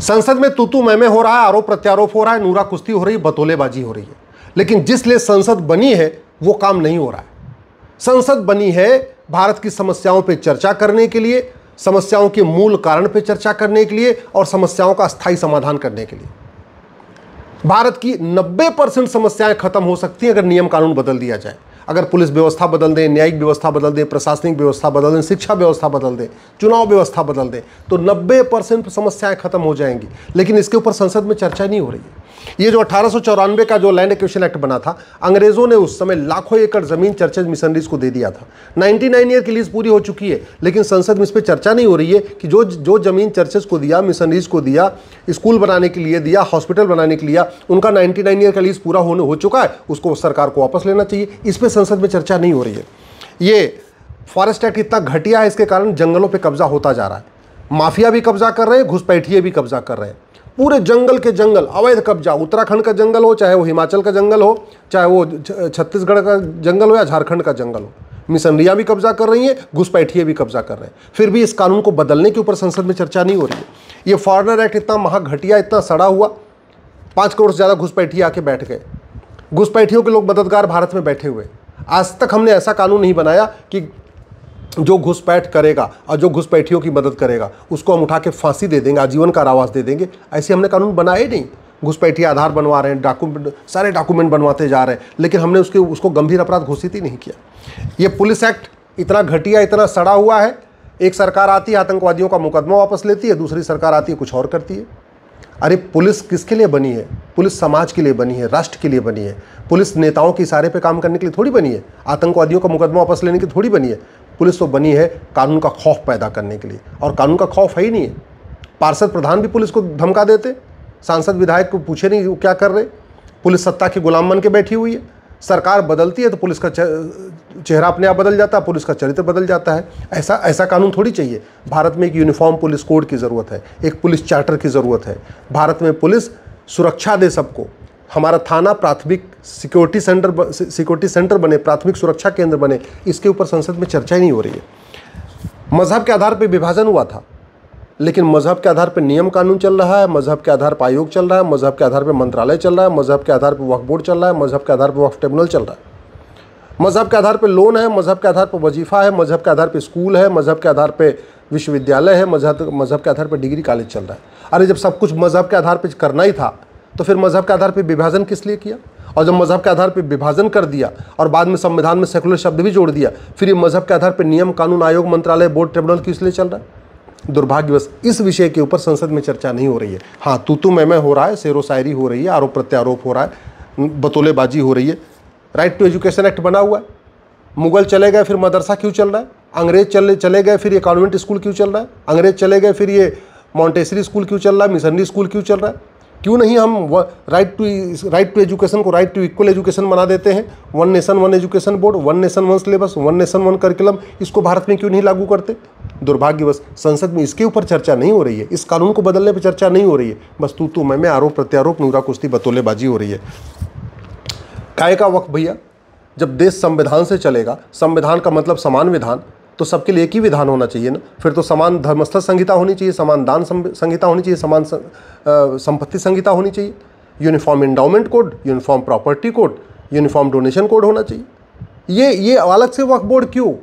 संसद में तू मैं हो रहा है, आरोप प्रत्यारोप हो रहा है, नूरा कुश्ती हो रही है, बतौलेबाजी हो रही है। लेकिन जिस लिए संसद बनी है वो काम नहीं हो रहा है। संसद बनी है भारत की समस्याओं पर चर्चा करने के लिए, समस्याओं के मूल कारण पर चर्चा करने के लिए और समस्याओं का स्थायी समाधान करने के लिए। भारत की 90% समस्याएं खत्म हो सकती हैं अगर नियम कानून बदल दिया जाए। अगर पुलिस व्यवस्था बदल दें, न्यायिक व्यवस्था बदल दें, प्रशासनिक व्यवस्था बदल दें, शिक्षा व्यवस्था बदल दें, चुनाव व्यवस्था बदल दें, तो 90% समस्याएं खत्म हो जाएंगी। लेकिन इसके ऊपर संसद में चर्चा नहीं हो रही है। ये जो 1894 का जो लैंड एक्विजिशन एक्ट बना था, अंग्रेजों ने उस समय लाखों एकड़ जमीन चर्चेज मिशनरीज को दे दिया था। 99 ईयर की लीज पूरी हो चुकी है, लेकिन संसद में इस पर चर्चा नहीं हो रही है कि जो जमीन चर्चेज को दिया, मिशनरीज को दिया, स्कूल बनाने के लिए दिया, हॉस्पिटल बनाने के लिए, उनका 99 ईयर का लीज पूरा हो चुका है, उसको सरकार को वापस लेना चाहिए। इस पर संसद में चर्चा नहीं हो रही है। ये फॉरेस्ट एक्ट इतना घटिया है, इसके कारण जंगलों पे कब्जा होता जा रहा है। माफिया भी कब्जा कर रहे हैं, घुसपैठिए भी कब्जा कर रहे हैं। पूरे जंगल के जंगल अवैध कब्जा, उत्तराखंड का जंगल हो, चाहे वो हिमाचल का जंगल हो, चाहे वो छत्तीसगढ़ का जंगल हो या झारखंड का जंगल हो, मिशनरियाँ भी कब्जा कर रही हैं, घुसपैठिए भी कब्जा कर रहे हैं। फिर भी इस कानून को बदलने के ऊपर संसद में चर्चा नहीं हो रही है। ये फॉरेनर एक्ट इतना महाघटिया, इतना सड़ा हुआ, 5 करोड़ से ज़्यादा घुसपैठिए आके बैठ गए। घुसपैठियों के लोग मददगार भारत में बैठे हुए। आज तक हमने ऐसा कानून नहीं बनाया कि जो घुसपैठ करेगा और जो घुसपैठियों की मदद करेगा उसको हम उठा के फांसी दे देंगे, आजीवन कारावास दे देंगे। ऐसे हमने कानून बनाए नहीं। घुसपैठिए आधार बनवा रहे हैं, सारे डॉक्यूमेंट बनवाते जा रहे हैं, लेकिन हमने उसको गंभीर अपराध घोषित ही नहीं किया। ये पुलिस एक्ट इतना घटिया, इतना सड़ा हुआ है। एक सरकार आती है, आतंकवादियों का मुकदमा वापस लेती है, दूसरी सरकार आती है, कुछ और करती है। अरे पुलिस किसके लिए बनी है? पुलिस समाज के लिए बनी है, राष्ट्र के लिए बनी है। पुलिस नेताओं के इशारे पे काम करने के लिए थोड़ी बनी है, आतंकवादियों का मुकदमा वापस लेने की थोड़ी बनी है। पुलिस तो बनी है कानून का खौफ पैदा करने के लिए, और कानून का खौफ है ही नहीं है। पार्षद प्रधान भी पुलिस को धमका देते, सांसद विधायक को पूछे नहीं वो क्या कर रहे। पुलिस सत्ता की गुलाम बन के बैठी हुई है। सरकार बदलती है तो पुलिस का चेहरा अपने आप बदल जाता है, पुलिस का चरित्र बदल जाता है। ऐसा कानून थोड़ी चाहिए। भारत में एक यूनिफॉर्म पुलिस कोड की ज़रूरत है, एक पुलिस चार्टर की ज़रूरत है। भारत में पुलिस सुरक्षा दे सबको। हमारा थाना प्राथमिक सिक्योरिटी सेंटर बने, प्राथमिक सुरक्षा केंद्र बने। इसके ऊपर संसद में चर्चा ही नहीं हो रही है। मजहब के आधार पर विभाजन हुआ था, लेकिन मजहब के आधार पर नियम कानून चल रहा है, मजहब के आधार पर आयोग चल रहा है, मजहब के आधार पर मंत्रालय चल रहा है, मजहब के आधार पर वक्फ बोर्ड चल रहा है, मजहब के आधार पर वक्फ ट्रिब्यूनल चल रहा है, मजहब के आधार पर लोन है, मजहब के आधार पर वजीफा है, मजहब के आधार पर स्कूल है, मजहब के आधार पर विश्वविद्यालय है, मजहब के आधार पर डिग्री कॉलेज चल रहा है। अरे जब सब कुछ मजहब के आधार पर करना ही था तो फिर मजहब के आधार पर विभाजन किस लिए किया? और जब मजहब के आधार पर विभाजन कर दिया और बाद में संविधान में सेकुलर शब्द भी जोड़ दिया, फिर ये मजहब के आधार पर नियम कानून, आयोग, मंत्रालय, बोर्ड, ट्रिब्यूनल किस लिए चल रहा है? दुर्भाग्यवश इस विषय के ऊपर संसद में चर्चा नहीं हो रही है। हाँ, तू मैं हो रहा है, शेरो शायरी हो रही है, आरोप प्रत्यारोप हो रहा है, बतौलेबाजी हो रही है। राइट टू एजुकेशन एक्ट बना हुआ है। मुगल चले गए फिर मदरसा क्यों चल रहा है? अंग्रेज चले गए फिर ये कॉन्वेंट स्कूल क्यों चल रहा है? अंग्रेज चले गए फिर ये मॉन्टेसरी स्कूल क्यों चल रहा है? मिशनरी स्कूल क्यों चल रहा है? क्यों नहीं हम राइट टू एजुकेशन को राइट टू इक्वल एजुकेशन बना देते हैं? One nation one education board, one nation one syllabus, one nation one curriculum, इसको भारत में क्यों नहीं लागू करते? दुर्भाग्यवश संसद में इसके ऊपर चर्चा नहीं हो रही है। इस कानून को बदलने पर चर्चा नहीं हो रही है। बस तू मैं आरोप प्रत्यारोप, नूरा कुश्ती, बतौलेबाजी हो रही है। काय का वक्त भैया? जब देश संविधान से चलेगा, संविधान का मतलब समान विधान, तो सबके लिए एक ही विधान होना चाहिए ना। फिर तो समान धर्मस्थल संहिता होनी चाहिए, समान दान संहिता होनी चाहिए, समान संपत्ति संहिता होनी चाहिए, uniform endowment code, uniform property code, uniform donation code होना चाहिए। ये अलग से वक्फ बोर्ड क्यों?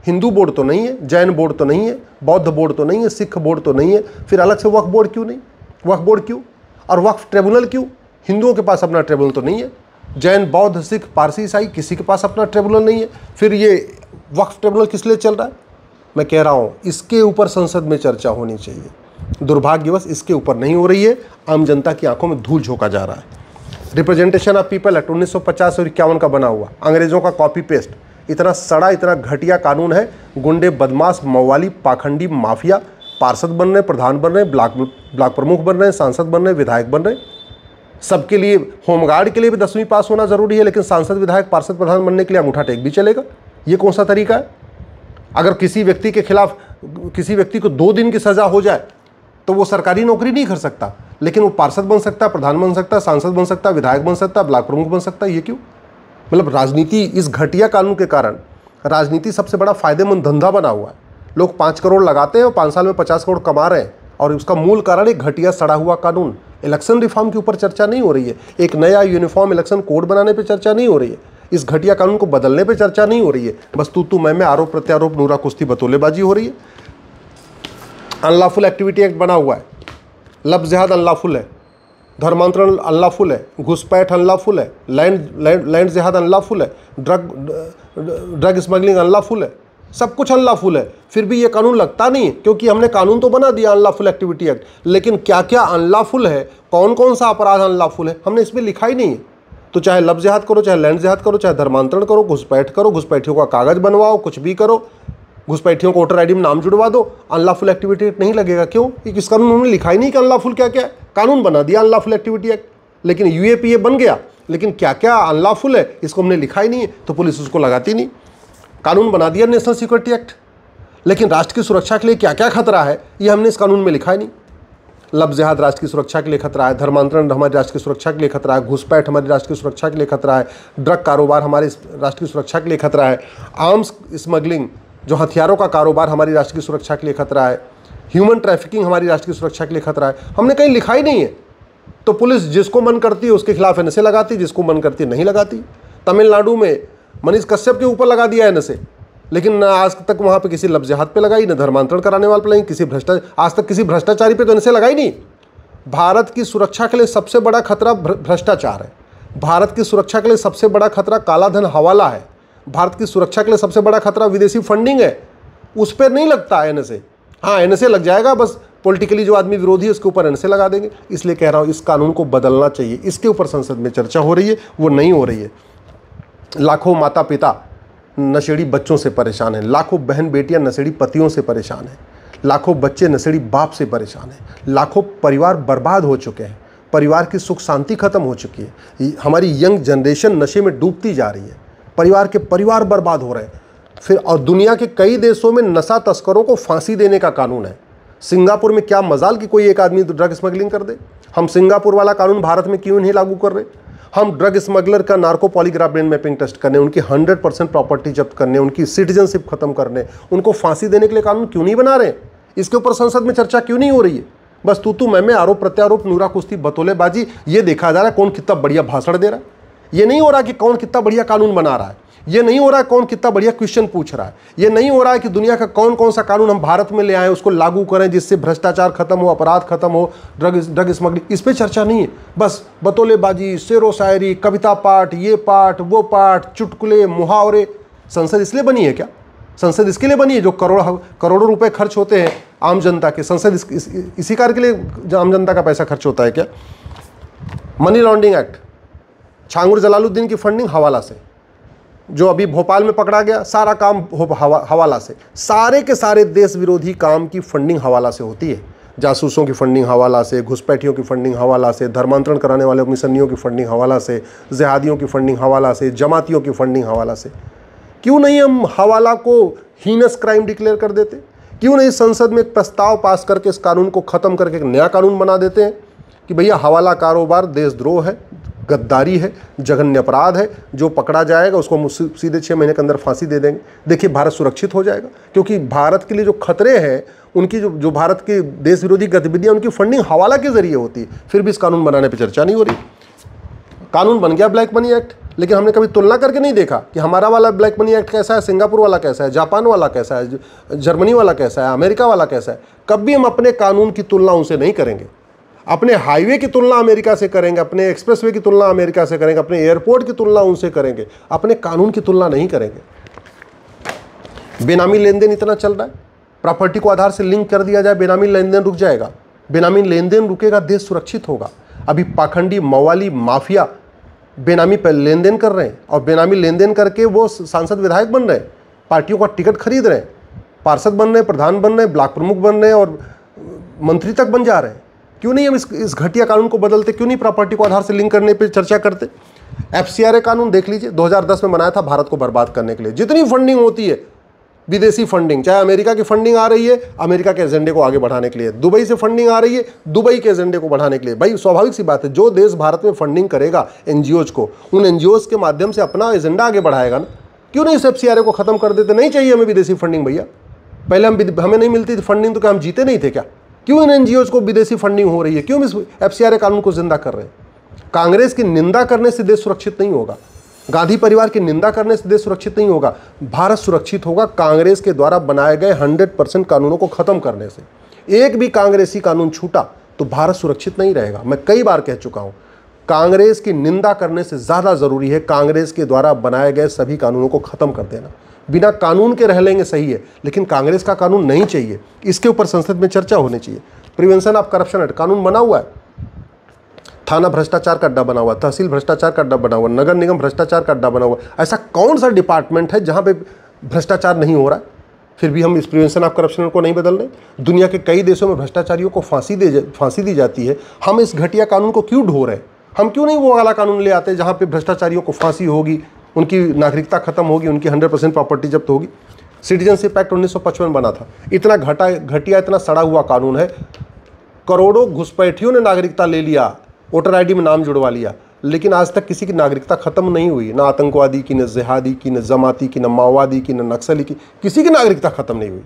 हिंदू बोर्ड तो नहीं है, जैन बोर्ड तो नहीं है, बौद्ध बोर्ड तो नहीं है, सिख बोर्ड तो नहीं है, फिर अलग से वक्फ बोर्ड क्यों नहीं? वक्फ बोर्ड क्यों? और वक्फ ट्रिब्यूनल क्यों? हिंदुओं के पास अपना ट्रिब्यूनल तो नहीं है, जैन, बौद्ध, सिख, पारसी, ईसाई किसी के पास अपना ट्रिब्यूनल नहीं है। फिर ये वक्फ ट्रिब्यूनल किस लिए चल रहा है? मैं कह रहा हूँ इसके ऊपर संसद में चर्चा होनी चाहिए। दुर्भाग्यवश इसके ऊपर नहीं हो रही है। आम जनता की आंखों में धूल झोंका जा रहा है। रिप्रेजेंटेशन ऑफ पीपल एक्ट 1950 और 51 का बना हुआ, अंग्रेजों का कॉपी पेस्ट, इतना सड़ा, इतना घटिया कानून है। गुंडे, बदमाश, मवाली, पाखंडी, माफिया पार्षद बन रहे, प्रधान बन रहे, ब्लॉक प्रमुख बन रहे, सांसद बन रहे, विधायक बन रहे। सबके लिए, होमगार्ड के लिए भी 10वीं पास होना जरूरी है, लेकिन सांसद, विधायक, पार्षद, प्रधान बनने के लिए अंगूठा टेक भी चलेगा। ये कौन सा तरीका है? अगर किसी व्यक्ति के खिलाफ, किसी व्यक्ति को 2 दिन की सजा हो जाए तो वो सरकारी नौकरी नहीं कर सकता, लेकिन वो पार्षद बन सकता है, प्रधान बन सकता है, सांसद बन सकता है, विधायक बन सकता है, ब्लॉक प्रमुख बन सकता है। ये क्यों? मतलब राजनीति, इस घटिया कानून के कारण राजनीति सबसे बड़ा फायदेमंद धंधा बना हुआ है। लोग 5 करोड़ लगाते हैं और 5 साल में 50 करोड़ कमा रहे हैं, और उसका मूल कारण एक घटिया सड़ा हुआ कानून। इलेक्शन रिफॉर्म के ऊपर चर्चा नहीं हो रही है, एक नया यूनिफॉर्म इलेक्शन कोड बनाने पे चर्चा नहीं हो रही है, इस घटिया कानून को बदलने पे चर्चा नहीं हो रही है। बस तू मैं आरोप प्रत्यारोप, नूरा कुश्ती, बतौलेबाजी हो रही है। अनलॉफुल एक्टिविटी एक्ट बना हुआ है, लफ्ज़ जिहाद अनलॉफुल है, धर्मांतरण अनलॉफुल है, घुसपैठ अनलॉफुल है, लैंड जिहाद अनलॉफुल है, ड्रग स्मगलिंग अनलॉफुल है, सब कुछ अनलॉफुल है। फिर भी ये कानून लगता नहीं, क्योंकि हमने कानून तो बना दिया अनलॉफुल एक्टिविटी एक्ट, लेकिन क्या क्या अनलॉफुल है, कौन कौन सा अपराध अनलॉफुल है, हमने इसमें लिखा ही नहीं है। तो चाहे लफ्ज़ जिहाद करो, चाहे लैंड जिहाद करो, चाहे धर्मांतरण करो, घुसपैठ करो, घुसपैठियों का कागज़ बनवाओ, कुछ भी करो, घुसपैठियों को वोटर आईडी में नाम जुड़वा दो, अनलॉफुल एक्टिविटी एक्ट नहीं लगेगा। क्यों? इस कानून में लिखा ही नहीं कि अनलॉफुल क्या क्या है। कानून बना दिया अनलॉफुल एक्टिविटी एक्ट, लेकिन यूएपीए बन गया, लेकिन क्या क्या अनलॉफुल है इसको हमने लिखा ही नहीं है, तो पुलिस उसको लगाती नहीं। कानून बना दिया नेशनल सिक्योरिटी एक्ट, लेकिन राष्ट्र की सुरक्षा के लिए क्या क्या खतरा है ये हमने इस कानून में लिखा ही नहीं। लफ्ज़ जिहाद राष्ट्र की सुरक्षा के लिए खतरा है, धर्मांतरण हमारे राष्ट्र की सुरक्षा के लिए खतरा है, घुसपैठ हमारी राष्ट्र की सुरक्षा के लिए खतरा है, ड्रग कारोबार हमारे राष्ट्र की सुरक्षा के लिए खतरा है, आर्म्स स्मगलिंग जो हथियारों का कारोबार हमारी राष्ट्र की सुरक्षा के लिए खतरा है, ह्यूमन ट्रैफिकिंग हमारी राष्ट्र की सुरक्षा के लिए खतरा है। हमने कहीं लिखा ही नहीं है। तो पुलिस जिसको मन करती है उसके खिलाफ एनएसए लगाती, जिसको मन करती है नहीं लगाती। तमिलनाडु में मनीष कश्यप के ऊपर लगा दिया एनएसए, लेकिन आज तक वहाँ पे किसी लफ्ज़ जिहाद पे लगाई, न धर्मांतरण कराने वाले पे लगाई, आज तक किसी भ्रष्टाचारी पे तो एनएसए लगाई नहीं। भारत की सुरक्षा के लिए सबसे बड़ा खतरा भ्रष्टाचार है, भारत की सुरक्षा के लिए सबसे बड़ा खतरा काला धन हवाला है, भारत की सुरक्षा के लिए सबसे बड़ा खतरा विदेशी फंडिंग है। उस पर नहीं लगता एनएसए। हाँ, एनएसए लग जाएगा, बस पॉलिटिकली जो आदमी विरोधी है उसके ऊपर एनएसए लगा देंगे। इसलिए कह रहा हूँ इस कानून को बदलना चाहिए। इसके ऊपर संसद में चर्चा हो रही है, वो नहीं हो रही है। लाखों माता पिता नशेड़ी बच्चों से परेशान हैं, लाखों बहन बेटियां नशेड़ी पतियों से परेशान हैं, लाखों बच्चे नशेड़ी बाप से परेशान हैं, लाखों परिवार बर्बाद हो चुके हैं, परिवार की सुख शांति खत्म हो चुकी है, हमारी यंग जनरेशन नशे में डूबती जा रही है, परिवार बर्बाद हो रहे हैं। फिर और दुनिया के कई देशों में नशा तस्करों को फांसी देने का कानून है। सिंगापुर में क्या मजाल कि कोई एक आदमी ड्रग स्मगलिंग कर दे। हम सिंगापुर वाला कानून भारत में क्यों नहीं लागू कर रहे? हम ड्रग स्मगलर का narco polygraph brain mapping test करने, उनकी 100% प्रॉपर्टी जब्त करने, उनकी सिटीजनशिप खत्म करने, उनको फांसी देने के लिए कानून क्यों नहीं बना रहे? इसके ऊपर संसद में चर्चा क्यों नहीं हो रही है? बस तू मैं आरोप प्रत्यारोप, नूरा कुश्ती, बतौलेबाजी, ये देखा जा रहा है कौन कितना बढ़िया भाषण दे रहा है। ये नहीं हो रहा कि कौन कितना बढ़िया कानून बना रहा है, ये नहीं हो रहा है कौन कितना बढ़िया क्वेश्चन पूछ रहा है, ये नहीं हो रहा है कि दुनिया का कौन कौन सा कानून हम भारत में ले आए उसको लागू करें जिससे भ्रष्टाचार खत्म हो, अपराध खत्म हो, ड्रग स्मगलिंग। इस पे चर्चा नहीं है। बस बतौलेबाजी, शेरो शायरी, कविता पाठ, ये पाठ, वो पाठ, चुटकुले, मुहावरे। संसद इसलिए बनी है क्या? संसद इसके लिए बनी है जो करोड़ों रुपए खर्च होते हैं आम जनता के। संसद इसी कार्य के लिए आम जनता का पैसा खर्च होता है क्या? Money laundering act, Changur Jalaluddin की फंडिंग हवाला से, जो अभी भोपाल में पकड़ा गया, सारा काम हवाला से। सारे के सारे देश विरोधी काम की फंडिंग हवाला से होती है। जासूसों की फंडिंग हवाला से, घुसपैठियों की फंडिंग हवाला से, धर्मांतरण कराने वाले मिशनियों की फंडिंग हवाला से, जिहादियों की फंडिंग हवाला से, जमातियों की फंडिंग हवाला से। क्यों नहीं हम हवाला को हीनस क्राइम डिक्लेयर कर देते? क्यों नहीं संसद में एक प्रस्ताव पास करके इस कानून को ख़त्म करके एक नया कानून बना देते हैं कि भैया हवाला कारोबार देशद्रोह है, गद्दारी है, जघन्य अपराध है, जो पकड़ा जाएगा उसको हम सीधे 6 महीने के अंदर फांसी दे देंगे। देखिए भारत सुरक्षित हो जाएगा, क्योंकि भारत के लिए जो खतरे हैं उनकी जो भारत के देश विरोधी गतिविधियां उनकी फंडिंग हवाला के जरिए होती है। फिर भी इस कानून बनाने पर चर्चा नहीं हो रही। कानून बन गया ब्लैक मनी एक्ट, लेकिन हमने कभी तुलना करके नहीं देखा कि हमारा वाला ब्लैक मनी एक्ट कैसा है, सिंगापुर वाला कैसा है, जापान वाला कैसा है, जर्मनी वाला कैसा है, अमेरिका वाला कैसा है। कभी हम अपने कानून की तुलना उनसे नहीं करेंगे। अपने हाईवे की तुलना अमेरिका से करेंगे, अपने एक्सप्रेसवे की तुलना अमेरिका से करेंगे, अपने एयरपोर्ट की तुलना उनसे करेंगे, अपने कानून की तुलना नहीं करेंगे। बेनामी लेन देन इतना चल रहा है, प्रॉपर्टी को आधार से लिंक कर दिया जाए, बेनामी लेन देन रुक जाएगा। बेनामी लेन देन रुकेगा, देश सुरक्षित होगा। अभी पाखंडी मवाली माफिया बेनामी पर लेन देन कर रहे हैं, और बेनामी लेन देन करके वो सांसद विधायक बन रहे हैं, पार्टियों का टिकट खरीद रहे हैं, पार्षद बन रहे हैं, प्रधान बन रहे हैं, ब्लॉक प्रमुख बन रहे हैं और मंत्री तक बन जा रहे हैं। क्यों नहीं हम इस घटिया कानून को बदलते? क्यों नहीं प्रॉपर्टी को आधार से लिंक करने पे चर्चा करते? FCRA कानून देख लीजिए, 2010 में बनाया था भारत को बर्बाद करने के लिए। जितनी फंडिंग होती है विदेशी फंडिंग, चाहे अमेरिका की फंडिंग आ रही है अमेरिका के एजेंडे को आगे बढ़ाने के लिए, दुबई से फंडिंग आ रही है दुबई के एजेंडे को बढ़ाने के लिए। भाई स्वाभाविक सी बात है, जो देश भारत में फंडिंग करेगा NGOs को, उन NGOs के माध्यम से अपना एजेंडा आगे बढ़ाएगा ना। क्यों नहीं इस FCRA को खत्म कर देते? नहीं चाहिए हमें विदेशी फंडिंग भैया। पहले हमें नहीं मिलती थी फंडिंग तो क्या हम जीते नहीं थे क्या? क्यों इन एनजीओज को विदेशी फंडिंग हो रही है, क्यों इस एफसीआरए कानून को जिंदा कर रहे हैं? कांग्रेस की निंदा करने से देश सुरक्षित नहीं होगा, गांधी परिवार की निंदा करने से देश सुरक्षित नहीं होगा। भारत सुरक्षित होगा कांग्रेस के द्वारा बनाए गए 100% कानूनों को खत्म करने से। एक भी कांग्रेसी कानून छूटा तो भारत सुरक्षित नहीं रहेगा। मैं कई बार कह चुका हूं, कांग्रेस की निंदा करने से ज्यादा जरूरी है कांग्रेस के द्वारा बनाए गए सभी कानूनों को खत्म कर देना। बिना कानून के रह लेंगे सही है, लेकिन कांग्रेस का कानून नहीं चाहिए। इसके ऊपर संसद में चर्चा होनी चाहिए। प्रिवेंशन ऑफ करप्शन एक्ट कानून बना हुआ है, थाना भ्रष्टाचार का अड्डा बना हुआ, तहसील भ्रष्टाचार का अड्डा बना हुआ, नगर निगम भ्रष्टाचार का अड्डा बना हुआ। ऐसा कौन सा डिपार्टमेंट है जहां पे भ्रष्टाचार नहीं हो रहा है? फिर भी हम इस प्रिवेंशन ऑफ करप्शन को नहीं बदल रहे। दुनिया के कई देशों में भ्रष्टाचारियों को फांसी दी जाती है, हम इस घटिया कानून को क्यों ढो रहे हैं? हम क्यों नहीं वो वाला कानून ले आते जहां पे भ्रष्टाचारियों को फांसी होगी, उनकी नागरिकता खत्म होगी, उनकी 100% प्रॉपर्टी जब्त होगी। सिटीजनशिप एक्ट 1955 बना था, इतना घटिया इतना सड़ा हुआ कानून है। करोड़ों घुसपैठियों ने नागरिकता ले लिया, वोटर आईडी में नाम जुड़वा लिया, लेकिन आज तक किसी की नागरिकता खत्म नहीं हुई। ना आतंकवादी की, न जिहादी की, न जमाती की, न माओवादी की, न नक्सली की, किसी की नागरिकता खत्म नहीं हुई।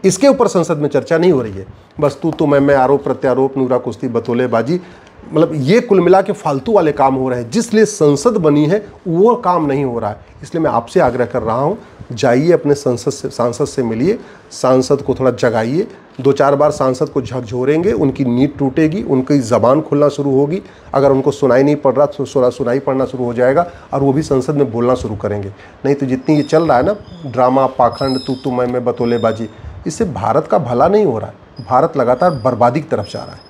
इसके ऊपर संसद में चर्चा नहीं हो रही है। बस तू मैं, आरोप प्रत्यारोप, नूरा कुश्ती, बतौलेबाजी, मतलब ये कुल मिला के फालतू वाले काम हो रहे हैं। जिसलिए संसद बनी है वो काम नहीं हो रहा है। इसलिए मैं आपसे आग्रह कर रहा हूँ, जाइए अपने सांसद से मिलिए, सांसद को थोड़ा जगाइए। 2-4 बार सांसद को झकझोरेंगे, उनकी नींद टूटेगी, उनकी ज़बान खुलना शुरू होगी। अगर उनको सुनाई नहीं पड़ रहा तो सुनाई पड़ना शुरू हो जाएगा और वो भी संसद में बोलना शुरू करेंगे। नहीं तो जितनी ये चल रहा है ना ड्रामा, पाखंड, तू मैं, बतौलेबाजी, इससे भारत का भला नहीं हो रहा है। भारत लगातार बर्बादी की तरफ जा रहा है।